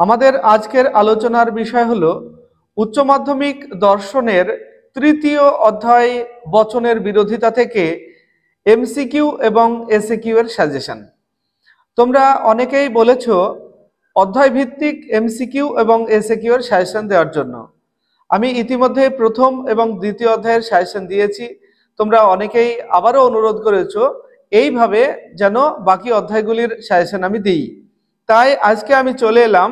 আমাদের আজকের আলোচনার বিষয় হলো উচ্চ মাধ্যমিক দর্শনের তৃতীয় অধ্যায় বচনের বিরোধিতা থেকে এমসিকিউ এবং এসএকিউ এর সাজেশন। তোমরা অনেকেই বলেছো অধ্যায় ভিত্তিক এমসিকিউ এবং এসএকিউ এর সাজেশন দেওয়ার জন্য। আমি ইতিমধ্যে প্রথম এবং দ্বিতীয় অধ্যায়ের সাজেশন দিয়েছি। তোমরা অনেকেই আবারও অনুরোধ করেছো এইভাবে যেন বাকি অধ্যায়গুলির সাজেশন আমি দিই। তাই আজকে আমি চলে এলাম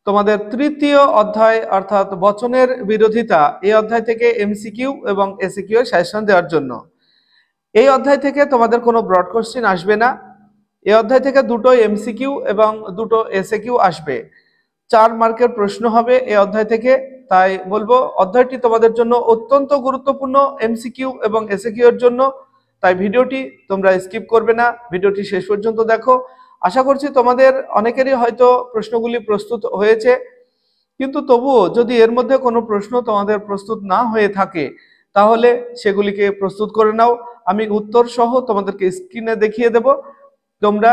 তোমাদের তৃতীয় অধ্যায় অর্থাৎ বচনের বিরোধিতা এই অধ্যায় থেকে এমসিকিউ এবং এসএকিউ এর সাজেশন দেওয়ার জন্য। এই অধ্যায় থেকে তোমাদের কোনো ব্রড কোশ্চেন আসবে না। এই অধ্যায় থেকে দুটো এমসিকিউ এবং দুটো এসএকিউ আসবে। 4 মার্কের প্রশ্ন হবে এই অধ্যায় থেকে। তাই বলবো অধ্যায়টি তোমাদের জন্য অত্যন্ত গুরুত্বপূর্ণ এমসিকিউ এবং এসএকিউ এর জন্য। তাই ভিডিওটি তোমরা স্কিপ করবে না, ভিডিওটি শেষ পর্যন্ত দেখো। আশা করছি তোমাদের অনেকেরই হয়তো প্রশ্নগুলি প্রস্তুত হয়েছে, কিন্তু তবুও যদি এর মধ্যে কোনো প্রশ্ন তোমাদের প্রস্তুত না হয়ে থাকে তাহলে সেগুলিকে প্রস্তুত করে নাও। আমি উত্তর সহ তোমাদেরকে স্ক্রিনে দেখিয়ে দেব। তোমরা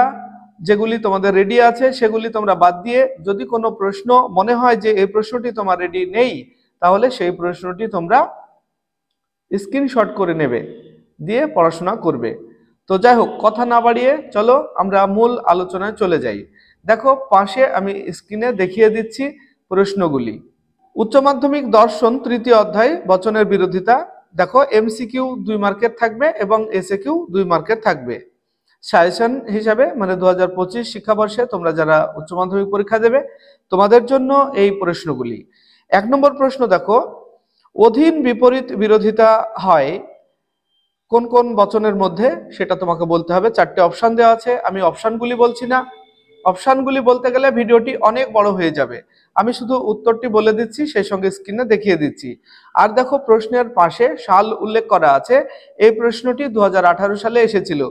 যেগুলি তোমাদের রেডি আছে সেগুলি তোমরা বাদ দিয়ে যদি কোনো প্রশ্ন মনে হয় যে এই প্রশ্নটি তোমার রেডি নেই, তাহলে সেই প্রশ্নটি তোমরা স্ক্রিনশট করে নেবে, দিয়ে পড়াশোনা করবে। তো যাই হোক, কথা না বাড়িয়ে চলো আমরা মূল আলোচনায় চলে যাই। দেখো পাশে আমি স্ক্রিনে দেখিয়ে দিচ্ছি প্রশ্নগুলি। উচ্চ মাধ্যমিক দর্শন তৃতীয় অধ্যায় বচনের বিরোধিতা। দেখো এমসিকিউ 2 মার্কের থাকবে এবং এসএকিউ 2 মার্কের থাকবে। সাজেশন হিসাবে মানে 2025 শিক্ষাবর্ষে তোমরা যারা উচ্চ মাধ্যমিক পরীক্ষা দেবে তোমাদের জন্য এই প্রশ্নগুলি। 1 নম্বর প্রশ্ন দেখো, অধীন বিপরীত বিরোধিতা হয় কোন কোন বচনের মধ্যে, সেটা তোমাকে বলতে হবে। 4টে অপশন দেওয়া আছে, আমি অপশনগুলি বলছি না। অপশনগুলি বলতে গেলে ভিডিওটি অনেক বড় হয়ে যাবে। আমি শুধু উত্তরটি বলে দিচ্ছি, সেই সঙ্গে স্ক্রিনে দেখিয়ে দিচ্ছি। আর দেখো প্রশ্নের পাশে সাল উল্লেখ করা আছে। এই প্রশ্নটি 2018 সালে এসেছিল।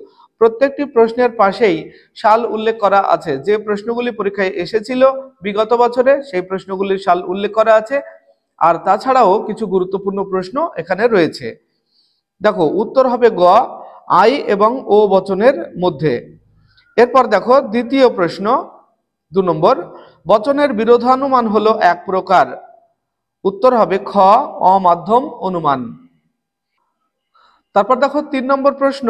প্রত্যেকটি প্রশ্নের পাশেই সাল উল্লেখ করা আছে। যে প্রশ্নগুলি পরীক্ষায় এসেছিল বিগত বছরে সেই প্রশ্নগুলির সাল উল্লেখ করা আছে। আর তাছাড়াও কিছু গুরুত্বপূর্ণ প্রশ্ন এখানে রয়েছে। দেখো উত্তর হবে গ, আই এবং ও বচনের মধ্যে। এরপর দেখো দ্বিতীয় প্রশ্ন 2 নম্বর, বচনের বিরোধানুমান হলো এক প্রকার। উত্তর হবে খ, অমাধ্যম অনুমান। তারপর দেখো 3 নম্বর প্রশ্ন,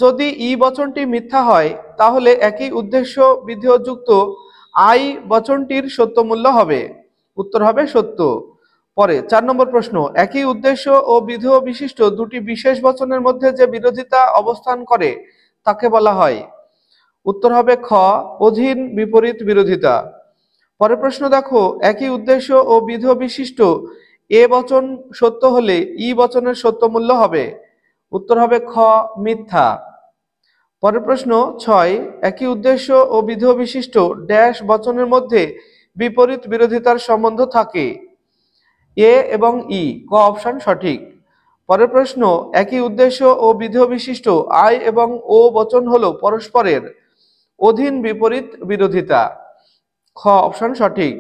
যদি ই বচনটি মিথ্যা হয় তাহলে একই উদ্দেশ্য বিধেয়যুক্ত আই বচনটির সত্য মূল্য হবে। উত্তর হবে সত্য। পরে 4 নম্বর প্রশ্ন, একই উদ্দেশ্য ও বিধেয় বিশিষ্ট দুটি বিশেষ বচনের মধ্যে যে বিরোধিতা অবস্থান করে তাকে বলা হয়। উত্তর হবে খ, অধীন বিপরীত বিরোধিতা। পরের প্রশ্ন দেখো, একই উদ্দেশ্য ও বিধেয় বিশিষ্ট এ বচন সত্য হলে ই বচনের সত্য মূল্য হবে। উত্তর হবে খ, মিথ্যা। পরের প্রশ্ন 6, একই উদ্দেশ্য ও বিধেয় বিশিষ্ট ড্যাশ বচনের মধ্যে বিপরীত বিরোধিতার সম্বন্ধ থাকে। এ এবং ই, ক অপশন সঠিক। পরের প্রশ্ন, একই উদ্দেশ্য ও বিধেয় বিশিষ্ট আই এবং ও বচন হলো পরস্পরের অধীন বিপরীত বিরোধিতা। খ অপশন সঠিক।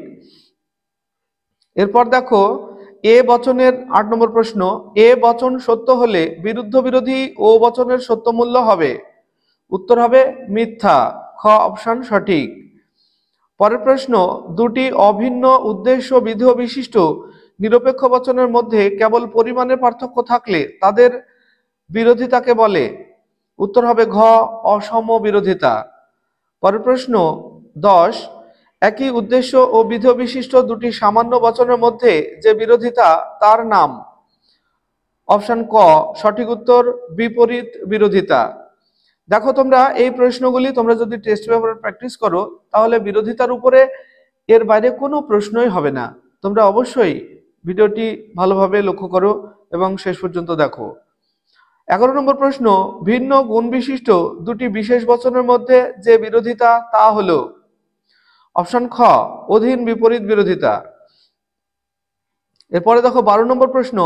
এরপর দেখো এ বচনের 8 নম্বর প্রশ্ন, এ বচন সত্য হলে বিরুদ্ধ বিরোধী ও বচনের সত্য মূল্য হবে। উত্তর হবে মিথ্যা। খ অপশন সঠিক। পরের প্রশ্ন, দুটি অভিন্ন উদ্দেশ্য বিধেয় বিশিষ্ট নিরপেক্ষ বচনের মধ্যে কেবল পরিমাণের পার্থক্য থাকলে তাদের বিরোধিতাকে বলে। উত্তর হবে ঘ, অসম বিরোধিতা। পরের প্রশ্ন 10, একই উদ্দেশ্য ও বিধেয় বিশিষ্ট দুটি সামান্য বচনের মধ্যে যে বিরোধিতা তার নাম। অপশন ক সঠিক উত্তর, বিপরীত বিরোধিতা। দেখো তোমরা এই প্রশ্নগুলি তোমরা যদি টেস্ট পেপারে প্র্যাকটিস করো তাহলে বিরোধিতার উপরে এর বাইরে কোনো প্রশ্নই হবে না। তোমরা অবশ্যই ভিডিওটি ভালোভাবে লক্ষ্য করো এবং শেষ পর্যন্ত দেখো। 11 নম্বর প্রশ্ন, ভিন্ন গুণ বিশিষ্ট দুটি বিশেষ বচনের মধ্যে যে বিরোধিতা তা হলো। অপশন খ, অধীন বিপরীত বিরোধিতা। এরপরে দেখো 12 নম্বর প্রশ্ন,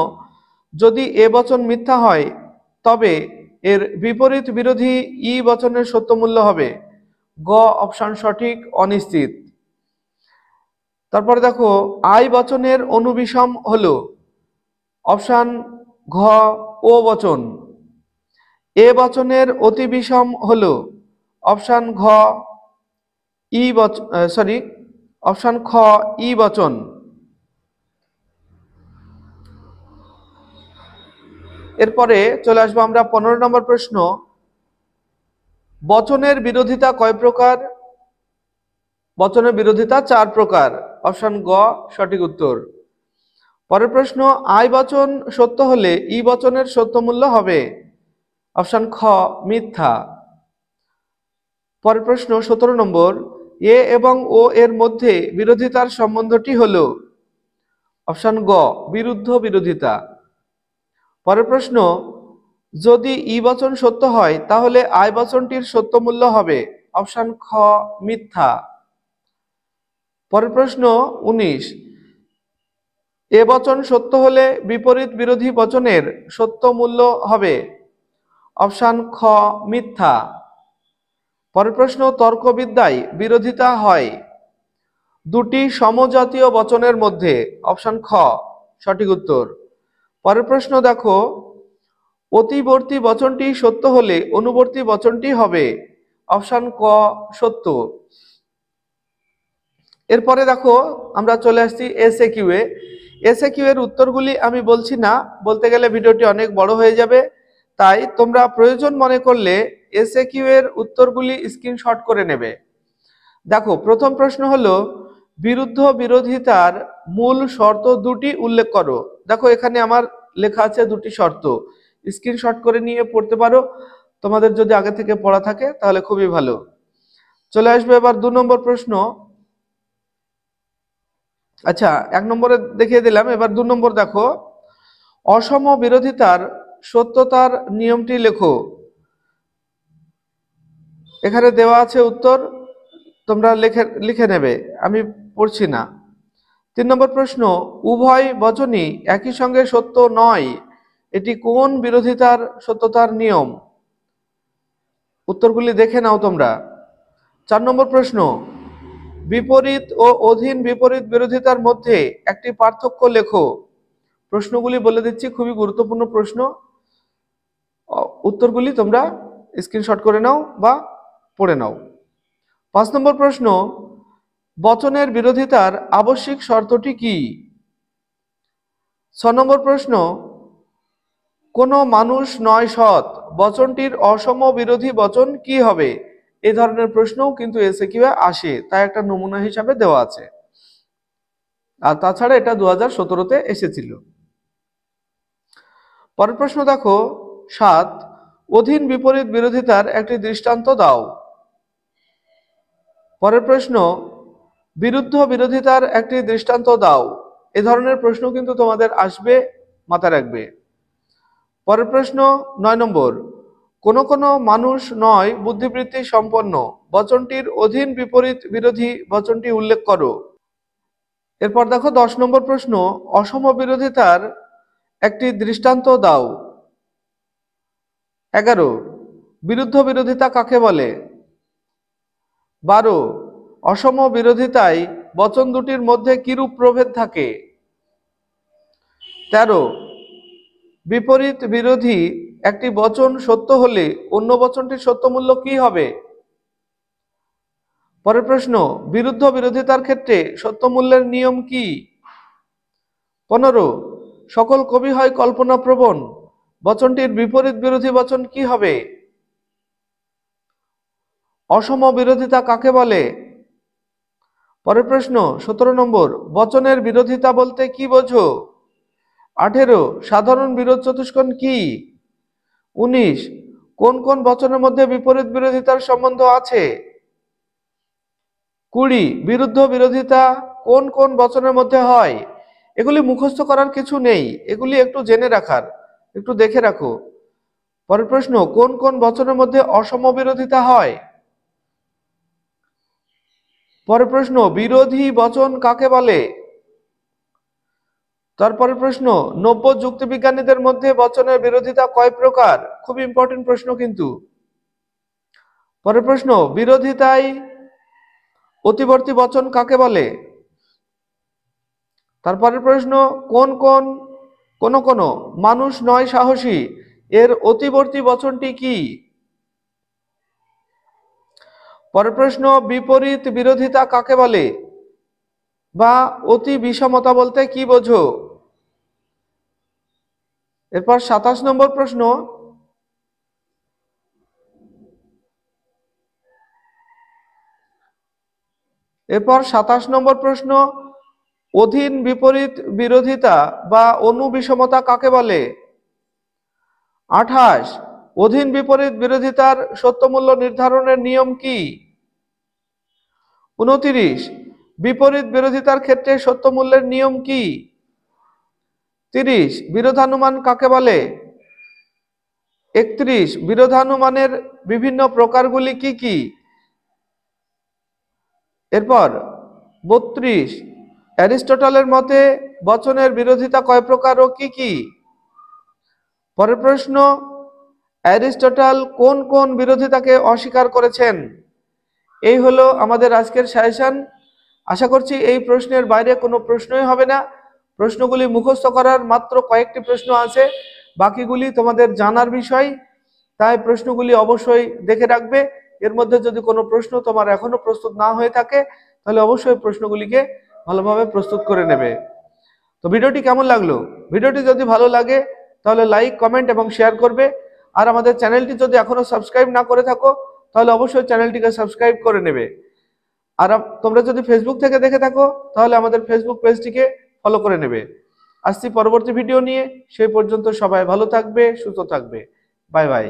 যদি এ বচন মিথ্যা হয় তবে এর বিপরীত বিরোধী ই বচনের সত্য মূল্য হবে। গ অপশন সঠিক, অনিশ্চিত। তারপরে দেখো আই বচনের অনুবিষম হলো। অপশন ঘ, ও বচন। এ বচনের অতি বিষম হলো। অপশন ঘ, ই বচন অপশন খ ই বচন। এরপরে চলে আসবো আমরা 15 নম্বর প্রশ্ন, বচনের বিরোধিতা কয় প্রকার? বচনের বিরোধিতা 4 প্রকার। অপশন গ সঠিক উত্তর। পরের প্রশ্ন, আই বচন সত্য হলে ই বচনের সত্য মূল্য হবে? অপশন খ মিথ্যা। পরের প্রশ্ন 17 নম্বর, এ এবং ও এর মধ্যে বিরোধিতার সম্বন্ধটি হলো? অপশন গ বিরুদ্ধ বিরোধিতা। পরের প্রশ্ন, যদি ই বচন সত্য হয় তাহলে আই বচনটির সত্য মূল্য হবে? অপশন খ মিথ্যা। পরের প্রশ্ন 19, এ বচন সত্য হলে বিপরীত বিরোধী বচনের সত্য মূল্য হবে? অপশন খ মিথ্যা। পরের প্রশ্ন, তর্কবিদ্যায় বিরোধিতা হয় দুটি সমজাতীয় বচনের মধ্যে? অপশন খ সঠিক উত্তর। পরের প্রশ্ন দেখো, অতিবর্তী বচনটি সত্য হলে অনুবর্তী বচনটি হবে? অপশন ক সত্য। এরপরে দেখো আমরা চলে আসছি এসএকিউ এ। এসএকিউ এর উত্তরগুলি আমি বলছি না, বলতে গেলে ভিডিওটি অনেক বড় হয়ে যাবে, তাই তোমরা প্রয়োজন মনে করলে এসএকিউ এর উত্তরগুলি স্ক্রিনশট করে নেবে। দেখো প্রথম প্রশ্ন হলো, বিরুদ্ধ বিরোধিতার মূল শর্ত দুটি উল্লেখ করো। দেখো এখানে আমার লেখা আছে দুটি শর্ত, স্ক্রিনশট করে নিয়ে পড়তে পারো, তোমাদের যদি আগে থেকে পড়া থাকে তাহলে খুবই ভালো। চলে আসবে এবার 2 নম্বর প্রশ্ন। আচ্ছা 1 নম্বরে দেখিয়ে দিলাম, এবার 2 নম্বর দেখো, অসম বিরোধিতার সত্যতার নিয়মটি লেখো। এখানে দেওয়া আছে উত্তর, তোমরা লিখে নেবে, আমি পড়ছি না। 3 নম্বর প্রশ্ন, উভয় বচনই একই সঙ্গে সত্য নয়, এটি কোন বিরোধিতার সত্যতার নিয়ম? উত্তরগুলি দেখে নাও তোমরা। 4 নম্বর প্রশ্ন, বিপরীত ও অধীন বিপরীত বিরোধিতার মধ্যে একটি পার্থক্য লেখো। প্রশ্নগুলি বলে দিচ্ছি, খুবই গুরুত্বপূর্ণ প্রশ্ন, উত্তরগুলি তোমরা স্ক্রিনশট করে নাও বা পড়ে নাও। 5 নম্বর প্রশ্ন, বচনের বিরোধিতার আবশ্যিক শর্তটি কি? 6 নম্বর প্রশ্ন, কোনো মানুষ নয় সৎ বচনটির অসম বিরোধী বচন কি হবে? এই ধরনের প্রশ্নও কিন্তু এসএকিউ এ আসে, তাই একটা নমুনা হিসাবে দেওয়া আছে। আর তাছাড়া এটা 2017-তে এসেছিল। পরের প্রশ্ন দেখো 7, অধীন বিপরীত বিরোধিতার একটি দৃষ্টান্ত দাও। পরের প্রশ্ন, বিরুদ্ধ বিরোধিতার একটি দৃষ্টান্ত দাও। এ ধরনের প্রশ্ন কিন্তু তোমাদের আসবে, মাথায় রাখবে। পরের প্রশ্ন 9 নম্বর, কোন কোন মানুষ নয় বুদ্ধিবৃত্তি সম্পন্ন বচনটির অধীন বিপরীত বিরোধী বচনটি উল্লেখ করো। এরপর দেখো 10 নম্বর প্রশ্ন, অসম বিরোধিতার একটি দৃষ্টান্ত দাও। 11, বিরুদ্ধ বিরোধিতা কাকে বলে? 12, অসম বিরোধিতায় বচন দুটির মধ্যে কিরূপ প্রভেদ থাকে? 13, বিপরীত বিরোধী একটি বচন সত্য হলে অন্য বচনটির সত্য মূল্য কি হবে? পরের প্রশ্ন, বিরুদ্ধ বিরোধিতার ক্ষেত্রে সত্য মূল্যের নিয়ম কি? 15, সকল কবি হয় কল্পনাপ্রবণ বচনটির বিপরীত বিরোধী বচন কি হবে? অসম বিরোধিতা কাকে বলে? পরের প্রশ্ন 17 নম্বর, বচনের বিরোধিতা বলতে কি বোঝো? 18, সাধারণ বিরোধ চতুষ্কোণ কি? 19, কোন কোন বচনের মধ্যে বিপরীত বিরোধিতার সম্বন্ধ আছে? 20, বিরুদ্ধ বিরোধিতা কোন কোন বচনের মধ্যে হয়? এগুলি মুখস্থ করার কিছু নেই, এগুলি একটু জেনে রাখার, একটু দেখে রাখো। পরের প্রশ্ন, কোন কোন বচনের মধ্যে অসম বিরোধিতা হয়? পরের প্রশ্ন, বিরোধী বচন কাকে বলে? তারপরের প্রশ্ন, নব্য যুক্তিবিজ্ঞানীদের মধ্যে বচনের বিরোধিতা কয় প্রকার? খুব ইম্পর্টেন্ট প্রশ্ন কিন্তু। পরের প্রশ্ন, বিরোধিতায় অতিবর্তী বচন কাকে বলে? তারপরের প্রশ্ন, কোন কোন মানুষ নয় সাহসী এর অতিবর্তী বচনটি কি? পরের প্রশ্ন, বিপরীত বিরোধিতা কাকে বলে? বা অতি বিষমতা বলতে কি বোঝো? এরপর 27 নম্বর প্রশ্ন, অধীন বিপরীত বিরোধিতা বা অনুবিষমতা কাকে বলে? 28, অধীন বিপরীত বিরোধিতার সত্যমূল্য নির্ধারণের নিয়ম কি? 29, বিপরীত বিরোধিতার ক্ষেত্রে সত্যমূল্যের নিয়ম কি? 30, বিরোধানুমান কাকে বলে? 31, বিরোধানুমানের বিভিন্ন প্রকারগুলি কি কি? এরপর 32, অ্যারিস্টটলের মতে বচনের বিরোধিতা কয় প্রকার ও কি কি? পরের প্রশ্ন, অ্যারিস্টটল কোন কোন বিরোধিতাকে অস্বীকার করেছেন? এই হলো আমাদের আজকের সাজেশন। আশা করছি এই প্রশ্নের বাইরে কোনো প্রশ্নই হবে না। প্রশ্নগুলি মুখস্থ করার মাত্র কয়েকটি প্রশ্ন আছে, বাকিগুলি তোমাদের জানার বিষয়, তাই প্রশ্নগুলি অবশ্যই দেখে রাখবে। এর মধ্যে যদি কোনো প্রশ্ন তোমার এখনো প্রস্তুত না হয়ে থাকে তাহলে অবশ্যই প্রশ্নগুলিকে ভালোভাবে প্রস্তুত করে নেবে। তো ভিডিওটি কেমন লাগলো? ভিডিওটি যদি ভালো লাগে তাহলে লাইক, কমেন্ট এবং শেয়ার করবে। আর আমাদের চ্যানেলটি যদি এখনো সাবস্ক্রাইব না করে থাকো তাহলে অবশ্যই চ্যানেলটিকে সাবস্ক্রাইব করে নেবে। আর তোমরা যদি ফেসবুক থেকে দেখে থাকো তাহলে আমাদের ফেসবুক পেজটিকে ফলো করে নেবে। আসছি পরবর্তী ভিডিও নিয়ে, সেই পর্যন্ত সবাই ভালো থাকবে, সুস্থ থাকবে। Bye bye.